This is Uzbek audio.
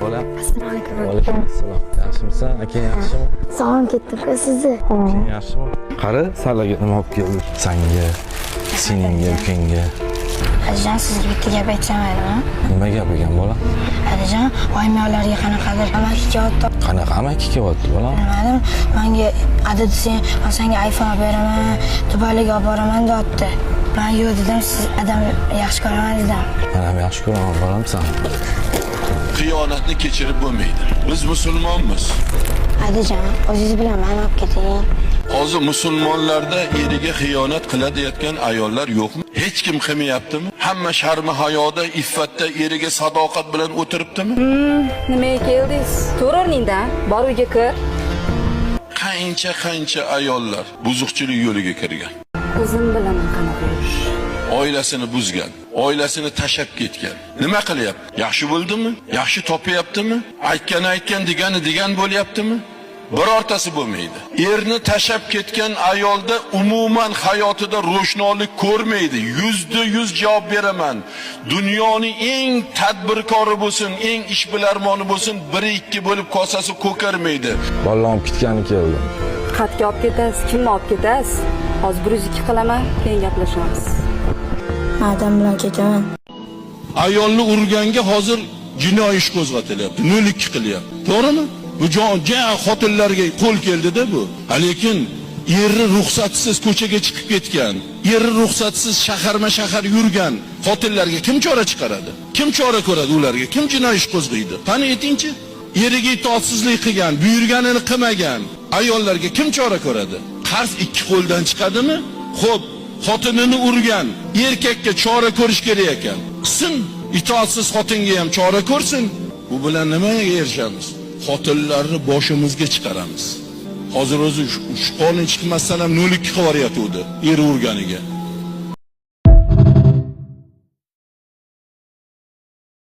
Bola. Assalomu alaykum. Alaykum assalom. Yaxshimisan? Akang yaxshimi? Sog'im ketdim sizni. Akang yaxshimi? Qara, salaga nima olib keldi? Sanga, seningga, ukangga. Adajon, sizga bitta gap aytsam maylimi? Nima gap ekan bola? Adajon, oymalarga qanaqadir amaki kelyapti. Qanaqa amaki kelyapti bola? Bilmadim, menga ada desang, men senga iPhone olib beraman, Dubayga olib boraman deyapti. Men yo'q dedim, siz adam yaxshi ko'raman dedim. Men ham yaxshi ko'raman bolam san. Xiyonatni kechirib bo'lmaydi. Biz musulmonmiz. Adajon, o'zingiz bilan meni olib keting. Hozir musulmonlarda eriga xiyonat qilayotgan ayollar yo'qmi? Hech kim qilmayaptimi? Hamma sharmi hayoda, iffatda eriga sadoqat bilan o'tiribdimi? Nimaga keldingiz? Tur o'rningdan, bor uyga kir. Qancha ayollar buzuqchilik yo'liga kirgan. O'zim bilaman qanaqa ish. Oilasini buzgan, oilasini tashab ketgan. Nima qilyapti? Yaxshi bo'ldimi? Yaxshi topyaptimi? Aytgan degan bo'lyaptimi? Birortasi bo'lmaydi. Erni tashab ketgan ayolda umuman hayotida ro'shnolik ko'rmaydi. 100% javob beraman. Dunyoning eng tadbirkori bo'lsin, eng ishbilarmoni bo'lsin, 1-2 bo'lib kosasi ko'karmaydi. Bolam olib ketgani keldi. Xatga olib ketasiz, kimni olib ketasiz? Hozir 102 qilaman, keyin gaplashamiz. Adam bilan ketaman. Ayolni urganga hozir jinoiy ish qo'zg'atilyapti, 02 qilyapti. To'g'rimi? Bu jon xotinlarga qo'l keldida bu. Lekin eri ruxsatsiz ko'chaga chiqib ketgan, eri ruxsatsiz shahar yurgan xotinlarga kim chora chiqaradi? Kim chora ko'radi ularga? Kim jinoiy ish qo'zg'aydi? Qani aytingchi? Eriga itoatsizlik qilgan, buyurganini qilmagan ayollarga kim chora ko'radi? Qarz ikki qo'ldan chiqadimi? Xo'p, xotinini urgan erkakka chora ko'rish kerak ekan. Qilsin, itoatsiz xotinga ham chora ko'rsin. Bu bilan nimaga erishamiz? Xotinlarni boshimizga chiqaramiz. Hozir o'zi shu qonun chiqmasdan ham 02 qilyapti eri urganiga.